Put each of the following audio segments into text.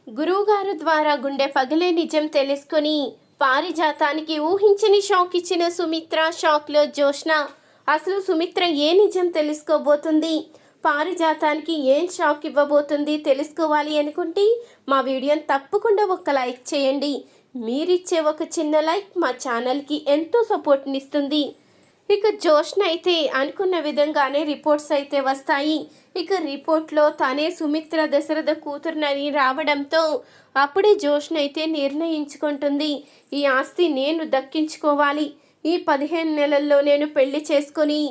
గురువుగారు ద్వారా గుండె పగిలే నిజం తెలుసుకొని పారిజాతానికి ఊహించని షాక్ ఇచ్చిన సుమిత్ర. షాక్లో జోష్న. అసలు సుమిత్ర ఏ నిజం తెలుసుకోబోతుంది, పారిజాతానికి ఏం షాక్ ఇవ్వబోతుంది తెలుసుకోవాలి అనుకుంటే మా వీడియోని తప్పకుండా ఒక లైక్ చేయండి. మీరిచ్చే ఒక చిన్న లైక్ మా ఛానల్కి ఎంతో సపోర్ట్నిస్తుంది. ఇక జోష్న అయితే అనుకున్న విధంగానే రిపోర్ట్స్ అయితే వస్తాయి. ఇక రిపోర్ట్లో తానే సుమిత్ర దశరథ కూతురునని రావడంతో అప్పుడే జోష్న అయితే నిర్ణయించుకుంటుంది, ఈ ఆస్తి నేను దక్కించుకోవాలి. ఈ 15 నెలల్లో నేను పెళ్లి చేసుకొని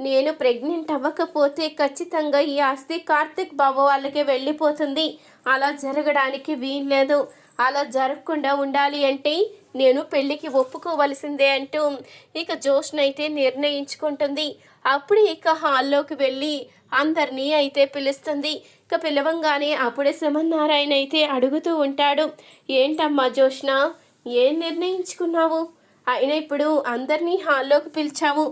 నేను ప్రెగ్నెంట్ అవ్వకపోతే ఖచ్చితంగా ఈ ఆస్తి కార్తిక్ బాబు వాళ్ళకే వెళ్ళిపోతుంది. అలా జరగడానికి వీల్లేదు. అలా జరగకుండా ఉండాలి అంటే నేను పెళ్ళికి ఒప్పుకోవలసిందే అంటూ ఇక జోష్న అయితే నిర్ణయించుకుంటుంది. అప్పుడు ఇక హాల్లోకి వెళ్ళి అందరినీ అయితే పిలుస్తుంది. ఇక పిలవంగానే అప్పుడే శ్రీమన్నారాయణ అయితే అడుగుతూ ఉంటాడు, ఏంటమ్మా జోష్న, ఏం నిర్ణయించుకున్నావు? అయినా ఇప్పుడు అందరినీ హాల్లోకి పిలిచావు,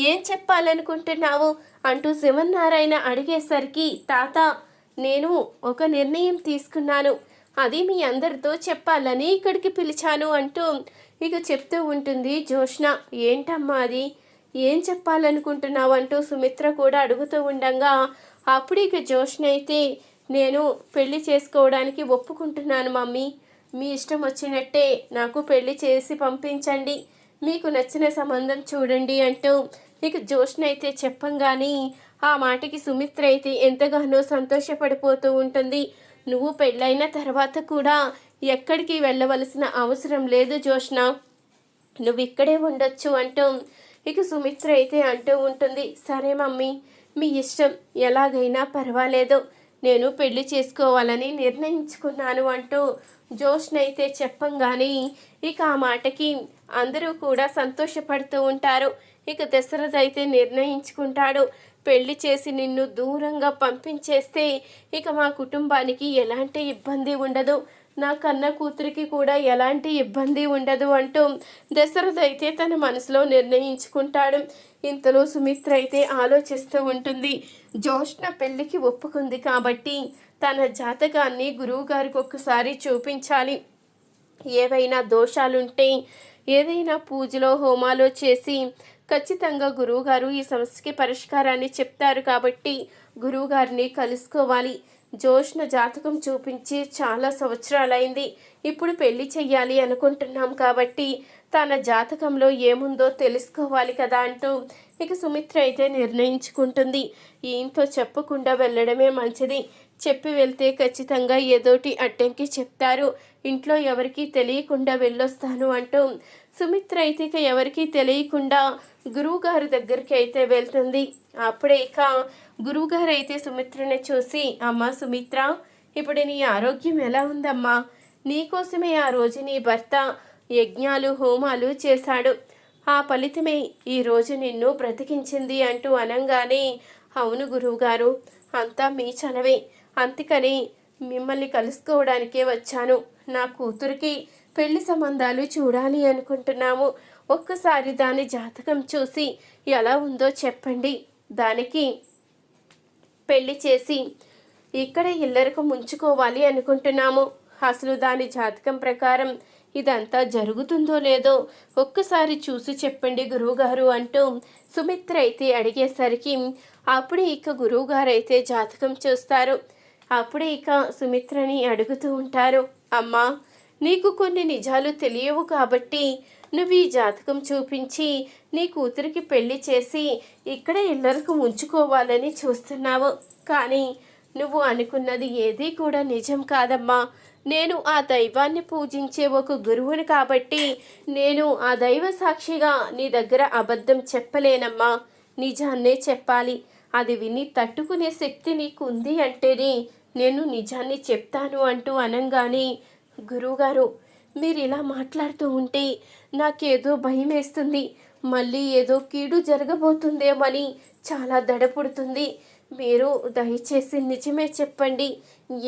ఏం చెప్పాలనుకుంటున్నావు అంటూ శ్రీమన్నారాయణ అడిగేసరికి, తాత నేను ఒక నిర్ణయం తీసుకున్నాను, అది మీ అందరితో చెప్పాలని ఇక్కడికి పిలిచాను అంటూ ఇక చెప్తూ ఉంటుంది జోష్న. ఏంటమ్మా అది, ఏం చెప్పాలనుకుంటున్నావు అంటూ సుమిత్ర కూడా అడుగుతూ ఉండగా అప్పుడు ఇక జోష్న అయితే, నేను పెళ్లి చేసుకోవడానికి ఒప్పుకుంటున్నాను మమ్మీ, మీ ఇష్టం వచ్చినట్టే నాకు పెళ్లి చేసి పంపించండి, మీకు నచ్చిన సంబంధం చూడండి అంటూ ఇక జోష్న అయితే చెప్పంగానే ఆ మాటకి సుమిత్ర అయితే ఎంతగానో సంతోషపడిపోతూ ఉంటుంది. నువ్వు పెళ్ళైన తర్వాత కూడా ఎక్కడికి వెళ్ళవలసిన అవసరం లేదు జోష్న, నువ్వు ఇక్కడే ఉండొచ్చు అంటూ ఇక సుమిత్ర అయితే అంటూ ఉంటుంది. సరే మమ్మీ, మీ ఇష్టం, ఎలాగైనా పర్వాలేదు, నేను పెళ్లి చేసుకోవాలని నిర్ణయించుకున్నాను అంటూ జోష్న అయితే చెప్పంగానే ఇక ఆ మాటకి అందరూ కూడా సంతోషపడుతూ ఉంటారు. ఇక దశరథ అయితే నిర్ణయించుకుంటాడు, పెళ్లి చేసి నిన్ను దూరంగా పంపించేస్తే ఇక మా కుటుంబానికి ఎలాంటి ఇబ్బంది ఉండదు, నా కన్న కూతురికి కూడా ఎలాంటి ఇబ్బంది ఉండదు అంటూ దశరథ అయితే తన మనసులో నిర్ణయించుకుంటాడు. ఇంతలో సుమిత్ర అయితే ఆలోచిస్తూ ఉంటుంది, జోష్న పెళ్లికి ఒప్పుకుంది కాబట్టి తన జాతకాన్ని గురువుగారికి ఒక్కసారి చూపించాలి, ఏవైనా దోషాలుంటే ఏదైనా పూజలో హోమాలో చేసి ఖచ్చితంగా గురువుగారు ఈ సమస్యకి పరిష్కారాన్ని చెప్తారు కాబట్టి గురువుగారిని కలుసుకోవాలి. జోష్న జాతకం చూపించి చాలా సంవత్సరాలైంది, ఇప్పుడు పెళ్లి చెయ్యాలి అనుకుంటున్నాం కాబట్టి తన జాతకంలో ఏముందో తెలుసుకోవాలి కదా అంటూ ఇక సుమిత్ర అయితే నిర్ణయించుకుంటుంది. ఈయనతో చెప్పకుండా వెళ్ళడమే మంచిది, చెప్పి వెళ్తే ఖచ్చితంగా ఏదోటి అడ్డంకి చెప్తారు, ఇంట్లో ఎవరికీ తెలియకుండా వెళ్ళొస్తాను అంటూ సుమిత్ర అయితే ఇక ఎవరికీ తెలియకుండా గురువుగారి దగ్గరికి అయితే వెళ్తుంది. అప్పుడే ఇక గురువుగారు అయితే సుమిత్రని చూసి, అమ్మా సుమిత్ర, ఇప్పుడు నీ ఆరోగ్యం ఎలా ఉందమ్మా? నీకోసమే ఆ రోజు నీ భర్త యజ్ఞాలు హోమాలు చేశాడు, ఆ ఫలితమే ఈరోజు నిన్ను బ్రతికించింది అంటూ అనంగానే, అవును గురువుగారు, అంతా మీ చలవే, అందుకని మిమ్మల్ని కలుసుకోవడానికే వచ్చాను, నా కూతురికి పెళ్లి సంబంధాలు చూడాలి అనుకుంటున్నాము, ఒక్కసారి దాని జాతకం చూసి ఎలా ఉందో చెప్పండి, దానికి పెళ్లి చేసి ఇక్కడ ఇల్లరకు ముంచుకోవాలి అనుకుంటున్నాము, అసలు దాని జాతకం ప్రకారం ఇదంతా జరుగుతుందో లేదో ఒక్కసారి చూసి చెప్పండి గురువుగారు అంటూ సుమిత్ర అయితే అడిగేసరికి అప్పుడే ఇక గురువుగారు అయితే జాతకం చూస్తారు. అప్పుడే ఇక సుమిత్రని అడుగుతూ ఉంటారు, అమ్మా నీకు కొన్ని నిజాలు తెలియవు కాబట్టి నువ్వు ఈ జాతకం చూపించి నీ కూతురికి పెళ్లి చేసి ఇక్కడ ఇల్లరకు ఉంచుకోవాలని చూస్తున్నావు, కానీ నువ్వు అనుకున్నది ఏదీ కూడా నిజం కాదమ్మా, నేను ఆ దైవాన్ని పూజించే ఒక గురువుని కాబట్టి నేను ఆ దైవ సాక్షిగా నీ దగ్గర అబద్ధం చెప్పలేనమ్మా, నిజాన్నే చెప్పాలి, అది విని తట్టుకునే శక్తి నీకు ఉంది అంటేనే నేను నిజాన్ని చెప్తాను అంటూ అనంగానే, గురువుగారు మీరు ఇలా మాట్లాడుతూ ఉంటే నాకేదో భయం వేస్తుంది, మళ్ళీ ఏదో కీడు జరగబోతుందేమని చాలా దడపుడుతుంది, మీరు దయచేసి నిజమే చెప్పండి,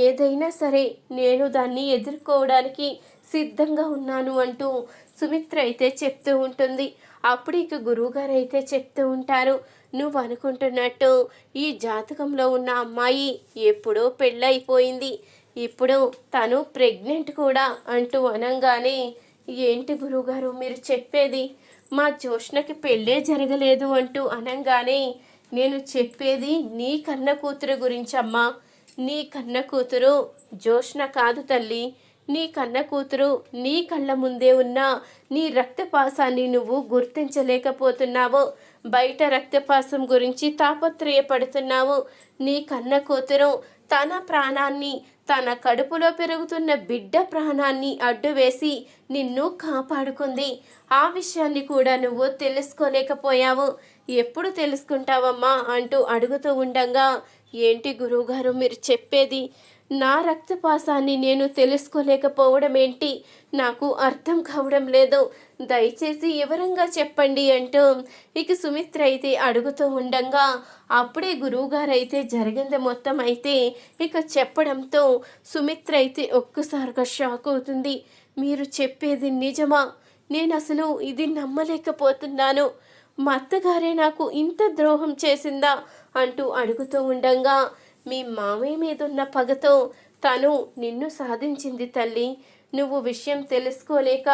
ఏదైనా సరే నేను దాన్ని ఎదుర్కోవడానికి సిద్ధంగా ఉన్నాను అంటూ సుమిత్ర అయితే చెప్తూ ఉంటుంది. అప్పుడు ఇక గురువుగారు అయితే చెప్తూ ఉంటారు, నువ్వు అనుకుంటున్నట్టు ఈ జాతకంలో ఉన్న అమ్మాయి ఎప్పుడో పెళ్ళైపోయింది, ఇప్పుడు తను ప్రెగ్నెంట్ కూడా అంటూ అనంగానే, ఏంటి గురువుగారు మీరు చెప్పేది? మా జోష్నకి పెళ్ళే జరగలేదు అంటూ అనంగానే, నేను చెప్పేది నీ కన్న కూతురు గురించమ్మా. నీ కన్న కూతురు జోష్న కాదు తల్లి. నీ కన్న కూతురు నీ కళ్ళ ముందే ఉన్న నీ రక్తపాసాన్ని నువ్వు గుర్తించలేకపోతున్నావు. బయట రక్తపాసం గురించి తాపత్రయపడుతున్నావు. నీ కన్న కూతురు తన ప్రాణాన్ని, తన కడుపులో పెరుగుతున్న బిడ్డ ప్రాణాన్ని అడ్డు వేసి నిన్ను కాపాడుకుంది. ఆ విషయాన్ని కూడా నువ్వు తెలుసుకోలేకపోయావు. ఎప్పుడు తెలుసుకుంటావమ్మా అంటూ అడుగుతూ ఉండగా, ఏంటి గురువుగారు మీరు చెప్పేది? నా రక్తపాసాన్ని నేను తెలుసుకోలేకపోవడం ఏంటి? నాకు అర్థం కావడం లేదు. దయచేసి వివరంగా చెప్పండి అంటూ ఇక సుమిత్ర అయితే అడుగుతూ ఉండగా, అప్పుడే గురువుగారు అయితే జరిగింది మొత్తం అయితే ఇక చెప్పడంతో సుమిత్ర అయితే ఒక్కసారిగా షాక్ అవుతుంది. మీరు చెప్పేది నిజమా? నేను అసలు ఇది నమ్మలేకపోతున్నాను. మా అత్తగారే నాకు ఇంత ద్రోహం చేసిందా అంటూ అడుగుతూ ఉండగా, మీ మామయ్య మీదున్న పగతో తను నిన్ను సాధించింది తల్లి. నువ్వు విషయం తెలుసుకోలేక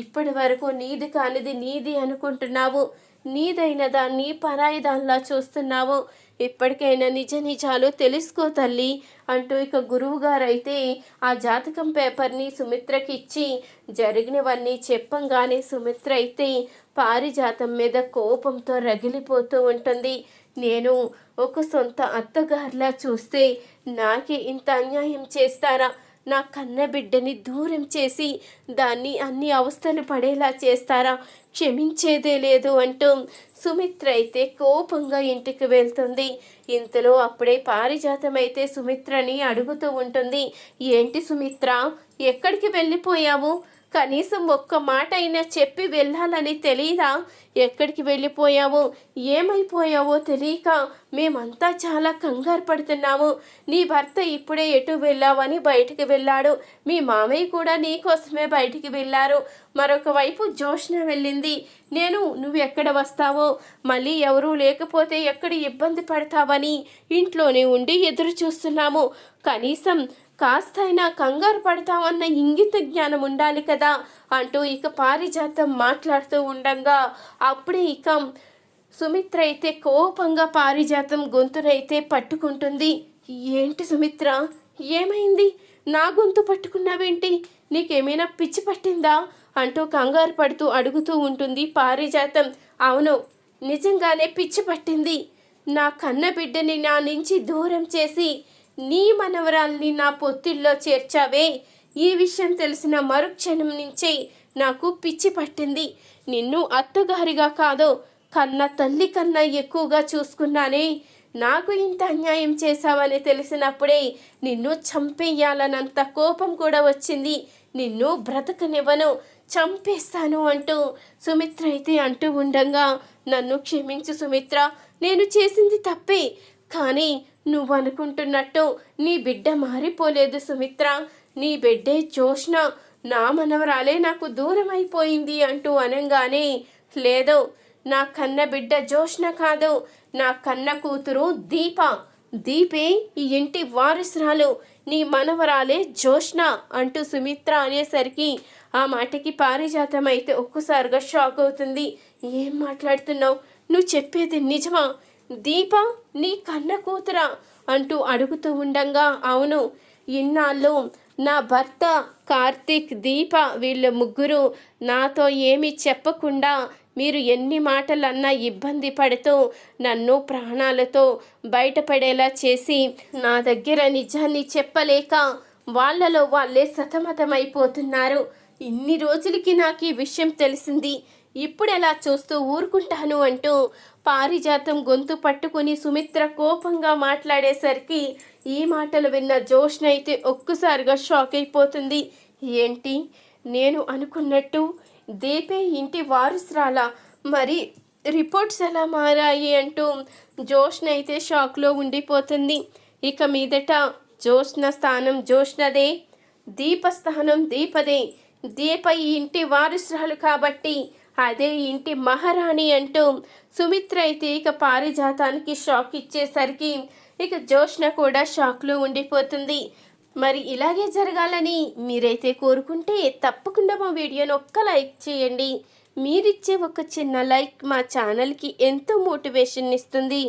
ఇప్పటి వరకు నీది కానిది నీది అనుకుంటున్నావు. నీదైన దాన్ని పరాయి దానిలా చూస్తున్నావు. ఇప్పటికైనా నిజ నిజాలు తెలుసుకో తల్లి అంటూ ఇక గురువుగారు అయితే ఆ జాతకం పేపర్ని సుమిత్రకి ఇచ్చి జరిగినవన్నీ చెప్పంగానే సుమిత్ర అయితే పారిజాతం మీద కోపంతో రగిలిపోతూ ఉంటుంది. నేను ఒక సొంత అత్తగారిలా చూస్తే నాకే ఇంత అన్యాయం చేస్తారా? నా కన్న బిడ్డని దూరం చేసి దాన్ని అన్ని అవస్థలు పడేలా చేస్తారా? క్షమించేదే లేదు అంటూ సుమిత్ర అయితే కోపంగా ఇంటికి వెళ్తుంది. ఇంతలో అప్పుడే పారిజాతం అయితే సుమిత్రని అడుగుతూ ఉంటుంది, ఏంటి సుమిత్ర, ఎక్కడికి వెళ్ళిపోయావు? కనీసం ఒక్క మాట అయినా చెప్పి వెళ్ళాలని తెలీదా? ఎక్కడికి వెళ్ళిపోయావో ఏమైపోయావో తెలియక మేమంతా చాలా కంగారు పడుతున్నాము. నీ భర్త ఇప్పుడే ఎటు వెళ్ళావని బయటికి వెళ్ళాడు. మీ మామయ్య కూడా నీకోసమే బయటికి వెళ్ళారు. మరొక వైపు జోష్న వెళ్ళింది. నువ్వు ఎక్కడ వస్తావో, మళ్ళీ ఎవరూ లేకపోతే ఎక్కడ ఇబ్బంది పడతావని ఇంట్లోనే ఉండి ఎదురు చూస్తున్నాము. కనీసం కాస్తైనా కంగారు పడతామన్న ఇంగిత జ్ఞానం ఉండాలి కదా అంటూ ఇక పారిజాతం మాట్లాడుతూ ఉండగా, అప్పుడే ఇక సుమిత్ర అయితే కోపంగా పారిజాతం గొంతునైతే పట్టుకుంటుంది. ఏంటి సుమిత్ర, ఏమైంది? నా గొంతు పట్టుకున్నావేంటి? నీకేమైనా పిచ్చి పట్టిందా అంటూ కంగారు పడుతూ అడుగుతూ ఉంటుంది పారిజాతం. అవును, నిజంగానే పిచ్చి పట్టింది. నా కన్న బిడ్డని నా నుంచి దూరం చేసి నీ మనవరాల్ని నా పొత్తిల్లో చేర్చావే. ఈ విషయం తెలిసిన మరుక్షణం నుంచే నాకు పిచ్చి పట్టింది. నిన్ను అత్తగారిగా కాదో కన్న తల్లి కన్నా ఎక్కువగా చూసుకున్నానే. నాకు ఇంత అన్యాయం చేశావని తెలిసినప్పుడే నిన్ను చంపేయాలన్నంత కోపం కూడా వచ్చింది. నిన్ను బ్రతకనివ్వను, చంపేస్తాను అంటూ సుమిత్ర అయితే అంటూ ఉండగా, నన్ను క్షమించు సుమిత్ర, నేను చేసింది తప్పే. కానీ నువ్వు అనుకుంటున్నట్టు నీ బిడ్డ మారిపోలేదు సుమిత్ర. నీ బిడ్డే జోష్న, నా మనవరాలే నాకు దూరం అయిపోయింది అంటూ అనంగానే, లేదు, నా కన్న బిడ్డ జోష్న కాదు, నా కన్న కూతురు దీపే ఈ ఇంటి వారసురాలు. నీ మనవరాలే జోష్న అంటూ సుమిత్ర అనేసరికి ఆ మాటకి పారిజాతం అయితే ఒక్కసారిగా షాక్ అవుతుంది. ఏం మాట్లాడుతున్నావు? నువ్వు చెప్పేది నిజమా? దీప నీ కన్న కూతురా అంటూ అడుగుతూ ఉండగా, అవును, ఇన్నాళ్ళు నా భర్త కార్తీక్, దీప వీళ్ళ ముగ్గురు నాతో ఏమీ చెప్పకుండా మీరు ఎన్ని మాటలన్నా ఇబ్బంది పడుతూ నన్ను ప్రాణాలతో బయటపడేలా చేసి నా దగ్గర నిజాన్ని చెప్పలేక వాళ్ళలో వాళ్ళే సతమతమైపోతున్నారు. ఇన్ని రోజులకి నాకు ఈ విషయం తెలిసింది. ఇప్పుడు ఎలా చూస్తూ ఊరుకుంటాను అంటూ పారిజాతం గొంతు పట్టుకుని సుమిత్ర కోపంగా మాట్లాడేసరికి ఈ మాటలు విన్న జోష్న అయితే ఒక్కసారిగా షాక్ అయిపోతుంది. ఏంటి, నేను అనుకున్నట్టు దీపే ఇంటి వారసురాలా? మరి రిపోర్ట్స్ ఎలా మారాయి అంటూ జోష్న అయితే షాక్లో ఉండిపోతుంది. ఇక మీదట జోష్న స్థానం జోష్నదే, దీప స్థానం దీపదే. దీప ఈ ఇంటి వారసురాలు కాబట్టి అదే ఇంటి మహారాణి అంటూ సుమిత్ర అయితే ఇక పారిజాతానికి షాక్ ఇచ్చేసరికి ఇక జోష్న కూడా షాక్లో ఉండిపోతుంది. మరి ఇలాగే జరగాలని మీరైతే కోరుకుంటే తప్పకుండా మా వీడియోని ఒక్క లైక్ చేయండి. మీరిచ్చే ఒక చిన్న లైక్ మా ఛానల్కి ఎంతో మోటివేషన్ ఇస్తుంది.